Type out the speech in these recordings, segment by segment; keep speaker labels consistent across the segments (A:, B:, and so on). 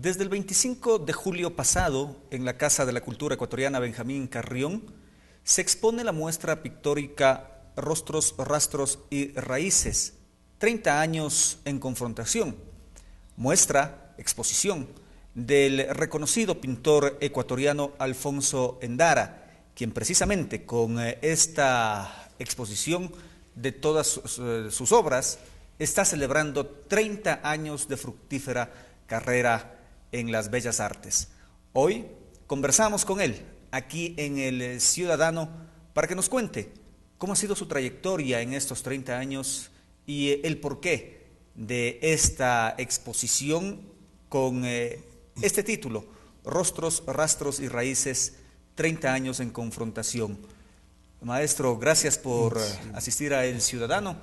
A: Desde el 25 de julio pasado, en la Casa de la Cultura Ecuatoriana Benjamín Carrión, se expone la muestra pictórica Rostros, Rastros y Raíces, 30 años en confrontación. Muestra, exposición, del reconocido pintor ecuatoriano Alfonso Endara, quien precisamente con esta exposición de todas sus obras está celebrando 30 años de fructífera carrera en las bellas artes. Hoy conversamos con él aquí en El Ciudadano para que nos cuente cómo ha sido su trayectoria en estos 30 años y el porqué de esta exposición con este título, Rostros, Rastros y Raíces, 30 años en confrontación. Maestro, gracias por asistir a El Ciudadano.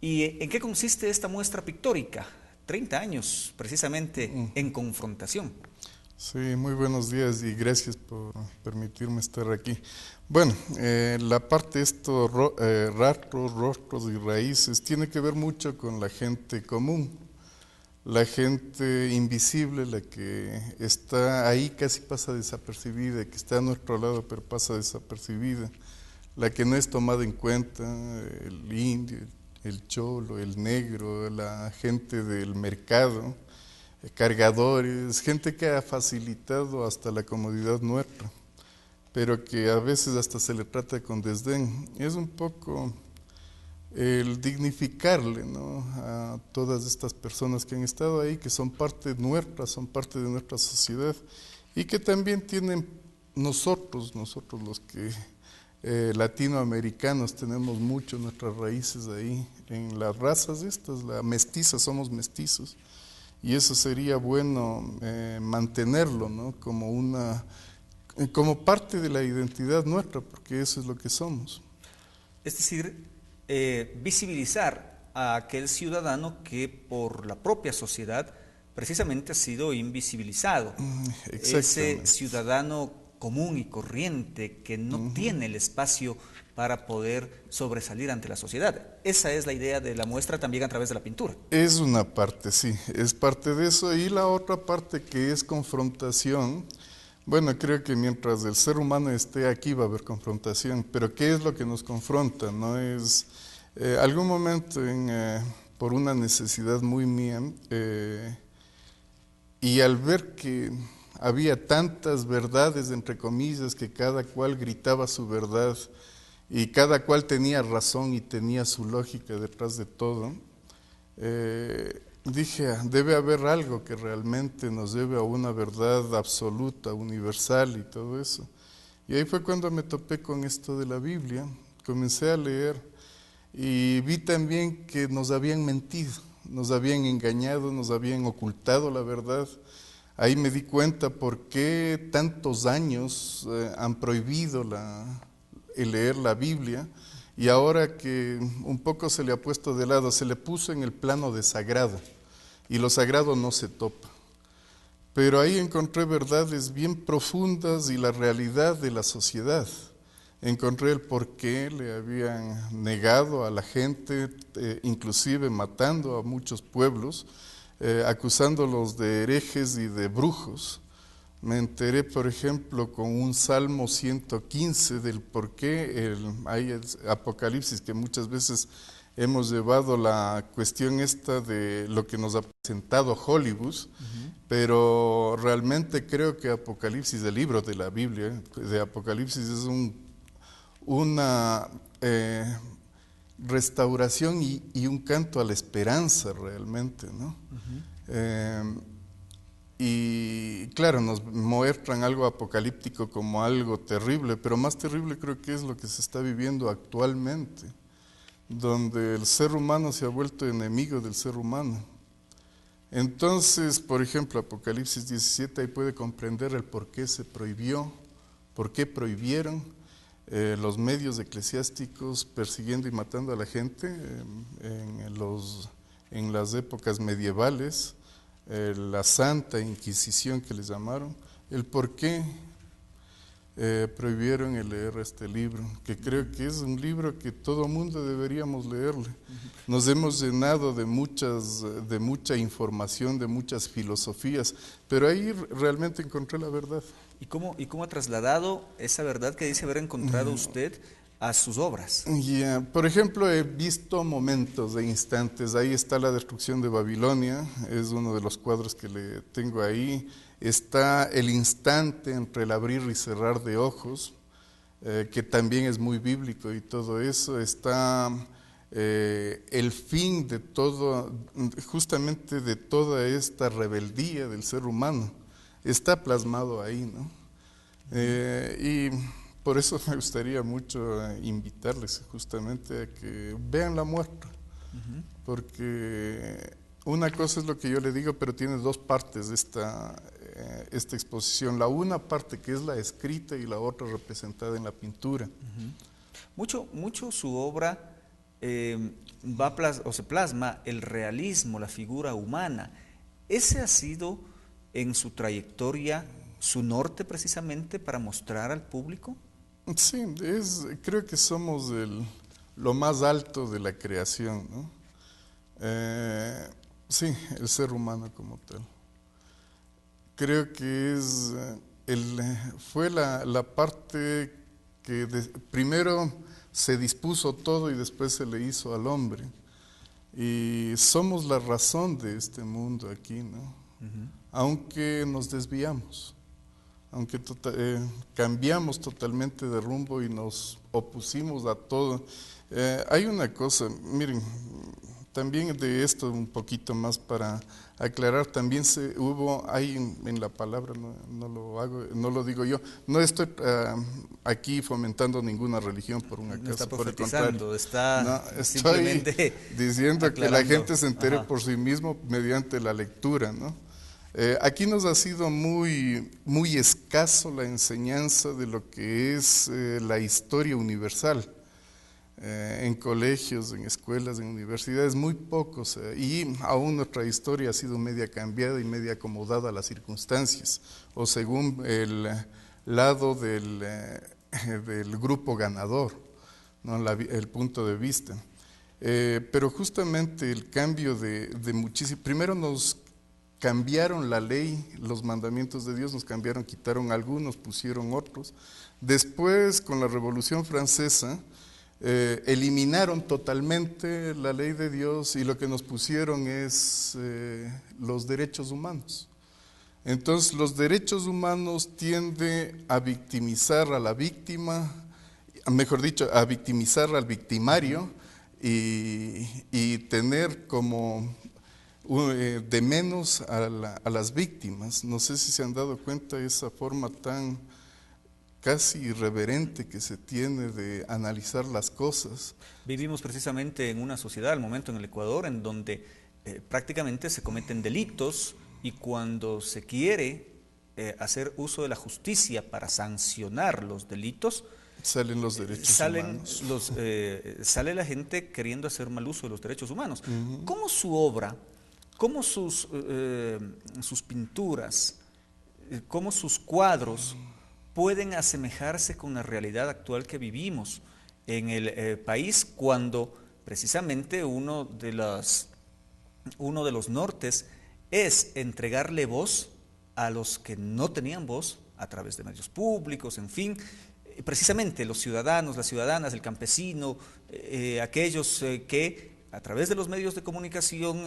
A: ¿Y en qué consiste esta muestra pictórica? 30 años precisamente en confrontación.
B: Sí, muy buenos días y gracias por permitirme estar aquí. Bueno, la parte de estos rastros, rostros y raíces tiene que ver mucho con la gente común, la gente invisible, la que está ahí casi pasa desapercibida, que está a nuestro lado pero pasa desapercibida, la que no es tomada en cuenta, el indio, el cholo, el negro, la gente del mercado, cargadores, gente que ha facilitado hasta la comodidad nuestra, pero que a veces hasta se le trata con desdén. Es un poco el dignificarle, ¿no?, a todas estas personas que han estado ahí, que son parte nuestra, son parte de nuestra sociedad y que también tienen nosotros los que latinoamericanos tenemos mucho nuestras raíces ahí, en las razas estas, la mestiza, somos mestizos, y eso sería bueno mantenerlo, ¿no?, como parte de la identidad nuestra, porque eso es lo que somos.
A: Es decir, visibilizar a aquel ciudadano que por la propia sociedad precisamente ha sido invisibilizado. Ese
B: Exactamente.
A: ciudadano común y corriente que no tiene el espacio para poder sobresalir ante la sociedad. Esa es la idea de la muestra también a través de la pintura.
B: Es una parte, sí, es parte de eso. Y la otra parte que es confrontación, bueno, creo que mientras el ser humano esté aquí va a haber confrontación, pero ¿qué es lo que nos confronta? No es algún momento por una necesidad muy mía, y al ver que había tantas verdades, entre comillas, que cada cual gritaba su verdad y cada cual tenía razón y tenía su lógica detrás de todo, dije, debe haber algo que realmente nos lleve a una verdad absoluta, universal y todo eso. Y ahí fue cuando me topé con esto de la Biblia, comencé a leer y vi también que nos habían mentido, nos habían engañado, nos habían ocultado la verdad. Ahí me di cuenta por qué tantos años han prohibido el leer la Biblia, y ahora que un poco se le ha puesto de lado, se le puso en el plano de sagrado, y lo sagrado no se topa. Pero ahí encontré verdades bien profundas y la realidad de la sociedad. Encontré el por qué le habían negado a la gente, inclusive matando a muchos pueblos, acusándolos de herejes y de brujos. Me enteré, por ejemplo, con un Salmo 115 del por qué hay el Apocalipsis, que muchas veces hemos llevado la cuestión esta de lo que nos ha presentado Hollywood, pero realmente creo que Apocalipsis, el libro de la Biblia, de Apocalipsis, es una restauración y un canto a la esperanza realmente, ¿no? Y claro, nos muestran algo apocalíptico como algo terrible, pero más terrible creo que es lo que se está viviendo actualmente, donde el ser humano se ha vuelto enemigo del ser humano. Entonces, por ejemplo, Apocalipsis 17, ahí puede comprender el por qué se prohibió, por qué prohibieron los medios eclesiásticos persiguiendo y matando a la gente en las épocas medievales, la Santa Inquisición que les llamaron, el por qué prohibieron el leer este libro, que creo que es un libro que todo mundo deberíamos leerle. Nos hemos llenado de mucha información, de muchas filosofías, pero ahí realmente encontré la verdad.
A: Y cómo ha trasladado esa verdad que dice haber encontrado usted a sus obras?
B: Por ejemplo, he visto momentos de instantes. Ahí está la destrucción de Babilonia, es uno de los cuadros que le tengo ahí. Está el instante entre el abrir y cerrar de ojos, que también es muy bíblico y todo eso. Está el fin de todo, justamente de toda esta rebeldía del ser humano. Está plasmado ahí, ¿no? Y por eso me gustaría mucho invitarles justamente a que vean la muestra, porque una cosa es lo que yo le digo, pero tiene dos partes esta exposición. La una parte que es la escrita y la otra representada en la pintura.
A: Mucho su obra se plasma el realismo, la figura humana. ¿Ese ha sido en su trayectoria su norte precisamente para mostrar al público?
B: Sí, creo que somos lo más alto de la creación, ¿no? Sí, el ser humano como tal. Creo que fue la parte que primero se dispuso todo y después se le hizo al hombre. Y somos la razón de este mundo aquí, ¿no? Aunque nos desviamos, aunque cambiamos totalmente de rumbo y nos opusimos a todo. Hay una cosa, miren, también de esto un poquito más para aclarar, también hay en la palabra, no lo digo yo, no estoy aquí fomentando ninguna religión por un acaso,
A: No está
B: por el contrario.
A: está
B: No, estoy
A: simplemente
B: diciendo
A: aclarando.
B: que la gente se entere por sí mismo mediante la lectura, ¿no? Aquí nos ha sido muy, muy escaso la enseñanza de lo que es la historia universal. En colegios, en escuelas, en universidades, muy pocos, y aún nuestra historia ha sido media cambiada y media acomodada a las circunstancias, o según el lado del grupo ganador, ¿no? El punto de vista. Pero justamente el cambio de muchísimo, primero nos cambiaron la ley, los mandamientos de Dios nos cambiaron, quitaron algunos, pusieron otros. Después, con la Revolución Francesa, eliminaron totalmente la ley de Dios y lo que nos pusieron es los derechos humanos. Entonces los derechos humanos tienden a victimizar a la víctima, mejor dicho, a victimizar al victimario y tener como de menos a las víctimas. No sé si se han dado cuenta de esa forma tan casi irreverente que se tiene de analizar las cosas.
A: Vivimos precisamente en una sociedad, al momento en el Ecuador, en donde prácticamente se cometen delitos y cuando se quiere hacer uso de la justicia para sancionar los delitos,
B: salen los derechos humanos.
A: Sale la gente queriendo hacer mal uso de los derechos humanos. ¿Cómo su obra, cómo sus pinturas, cómo sus cuadros pueden asemejarse con la realidad actual que vivimos en el país cuando precisamente uno de los nortes es entregarle voz a los que no tenían voz a través de medios públicos, en fin, precisamente los ciudadanos, las ciudadanas, el campesino, aquellos que a través de los medios de comunicación,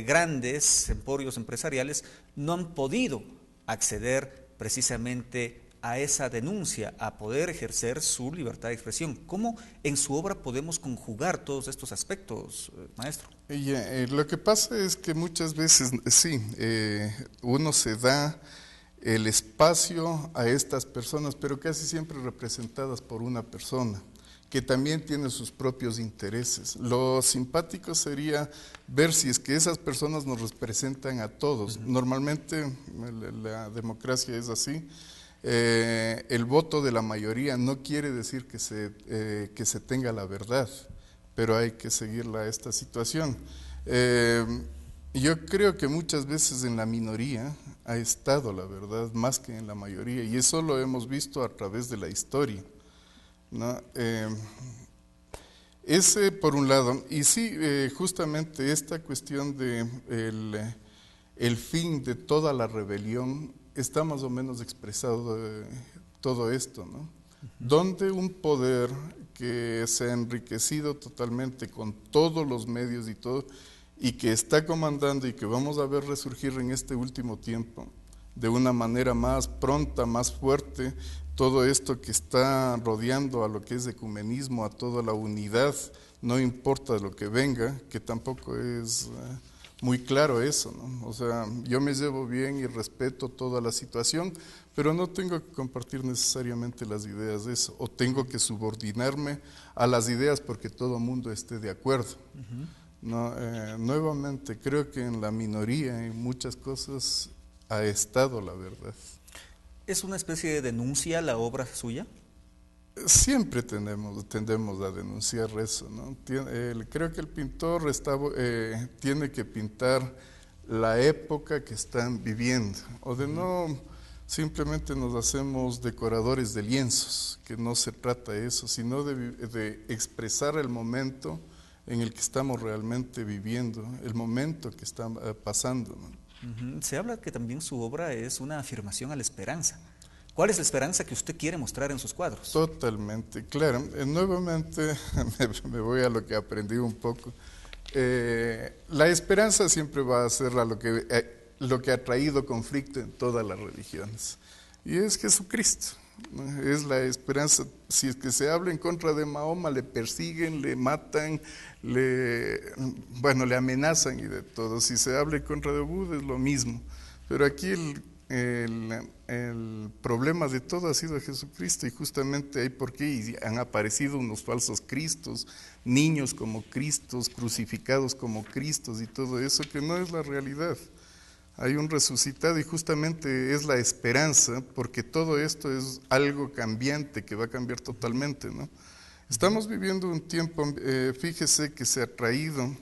A: grandes emporios empresariales, no han podido acceder precisamente a esa denuncia, a poder ejercer su libertad de expresión. ¿Cómo en su obra podemos conjugar todos estos aspectos, maestro?
B: Lo que pasa es que muchas veces, sí, uno se da el espacio a estas personas, pero casi siempre representadas por una persona que también tiene sus propios intereses. Lo simpático sería ver si es que esas personas nos representan a todos. Normalmente la democracia es así. El voto de la mayoría no quiere decir que se tenga la verdad, pero hay que seguirla a esta situación. Yo creo que muchas veces en la minoría ha estado la verdad más que en la mayoría, y eso lo hemos visto a través de la historia, ¿no? Ese por un lado, y sí, justamente esta cuestión de el fin de toda la rebelión está más o menos expresado todo esto, ¿no? Donde un poder que se ha enriquecido totalmente con todos los medios y todo, y que está comandando y que vamos a ver resurgir en este último tiempo de una manera más pronta, más fuerte, todo esto que está rodeando a lo que es ecumenismo, a toda la unidad, no importa lo que venga, que tampoco es muy claro eso, ¿no? O sea, yo me llevo bien y respeto toda la situación, pero no tengo que compartir necesariamente las ideas de eso, o tengo que subordinarme a las ideas porque todo el mundo esté de acuerdo. No, nuevamente, creo que en la minoría en muchas cosas ha estado la verdad.
A: ¿Es una especie de denuncia la obra suya?
B: Siempre tendemos a denunciar eso, ¿no? Creo que el pintor tiene que pintar la época que están viviendo, o de no simplemente nos hacemos decoradores de lienzos, que no se trata de eso, sino de expresar el momento en el que estamos realmente viviendo, el momento que está pasando, ¿no?
A: Se habla que también su obra es una afirmación a la esperanza. ¿Cuál es la esperanza que usted quiere mostrar en sus cuadros?
B: Totalmente, claro. Nuevamente me voy a lo que aprendí un poco. La esperanza siempre va a ser lo que ha traído conflicto en todas las religiones. Y es Jesucristo, ¿no? Es la esperanza. Si es que se habla en contra de Mahoma, le persiguen, le matan, le amenazan y de todo. Si se habla en contra de Buda es lo mismo. Pero aquí el problema de todo ha sido Jesucristo, y justamente hay por qué han aparecido unos falsos cristos, niños como cristos, crucificados como cristos y todo eso, que no es la realidad. Hay un resucitado y justamente es la esperanza, porque todo esto es algo cambiante que va a cambiar totalmente, ¿no? Estamos viviendo un tiempo, fíjese que se ha traído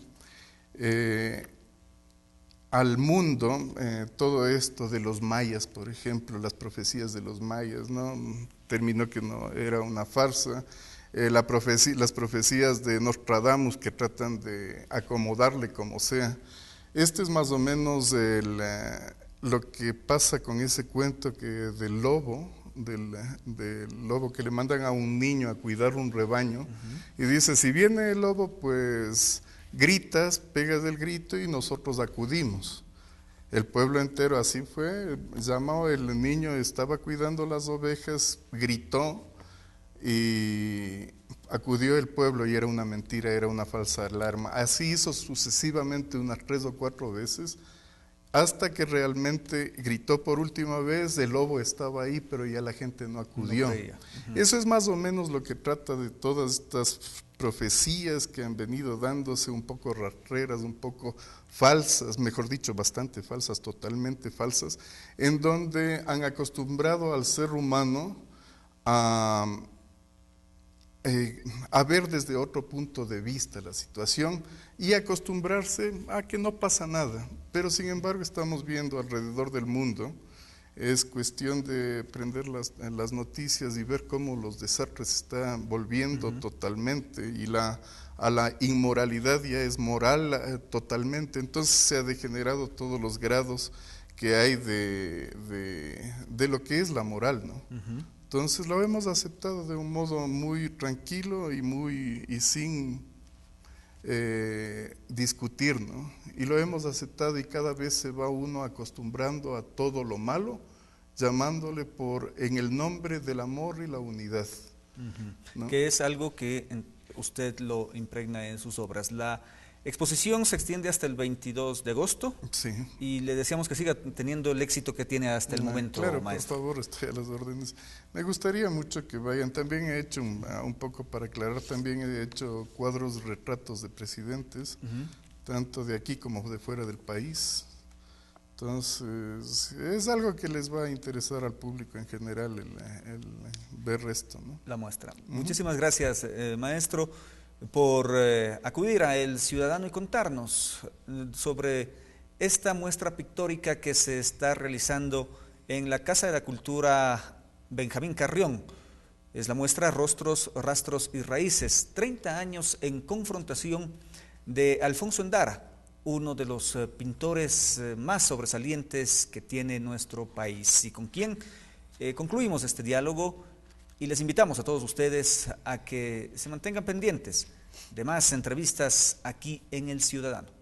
B: al mundo todo esto de los mayas, por ejemplo, las profecías de los mayas, ¿no? Terminó que no era una farsa. Las profecías de Nostradamus, que tratan de acomodarle como sea. Este es más o menos lo que pasa con ese cuento del lobo, del lobo que le mandan a un niño a cuidar un rebaño, y dice, si viene el lobo, pues gritas, pegas el grito y nosotros acudimos. El pueblo entero así fue, llamó, el niño estaba cuidando las ovejas, gritó y acudió el pueblo, y era una mentira, era una falsa alarma. Así hizo sucesivamente unas 3 o 4 veces, hasta que realmente gritó por última vez, el lobo estaba ahí, pero ya la gente no acudió. No Eso es más o menos lo que trata de todas estas profecías que han venido dándose, un poco rastreras, un poco falsas, mejor dicho, bastante falsas, totalmente falsas, en donde han acostumbrado al ser humano a ver desde otro punto de vista la situación y acostumbrarse a que no pasa nada. Pero sin embargo estamos viendo alrededor del mundo, es cuestión de prender las noticias y ver cómo los desastres se están volviendo totalmente, y a la inmoralidad ya es moral totalmente. Entonces se ha degenerado todos los grados que hay de lo que es la moral, ¿no? Entonces lo hemos aceptado de un modo muy tranquilo y sin discutir, ¿no? Y lo hemos aceptado, y cada vez se va uno acostumbrando a todo lo malo, llamándole en el nombre del amor y la unidad, ¿no?
A: Que es algo que usted lo impregna en sus obras. La exposición se extiende hasta el 22 de agosto,
B: sí,
A: y le deseamos que siga teniendo el éxito que tiene hasta el momento,
B: claro,
A: maestro.
B: por favor, estoy a las órdenes. Me gustaría mucho que vayan. También he hecho un poco para aclarar, también he hecho cuadros, retratos de presidentes, tanto de aquí como de fuera del país. Entonces, es algo que les va a interesar al público en general, el ver esto, ¿no?
A: La muestra. Muchísimas gracias, maestro, por acudir a El Ciudadano y contarnos sobre esta muestra pictórica que se está realizando en la Casa de la Cultura Benjamín Carrión. Es la muestra Rostros, Rastros y Raíces, 30 años en confrontación de Alfonso Endara, uno de los pintores más sobresalientes que tiene nuestro país, y con quien concluimos este diálogo, y les invitamos a todos ustedes a que se mantengan pendientes de más entrevistas aquí en El Ciudadano.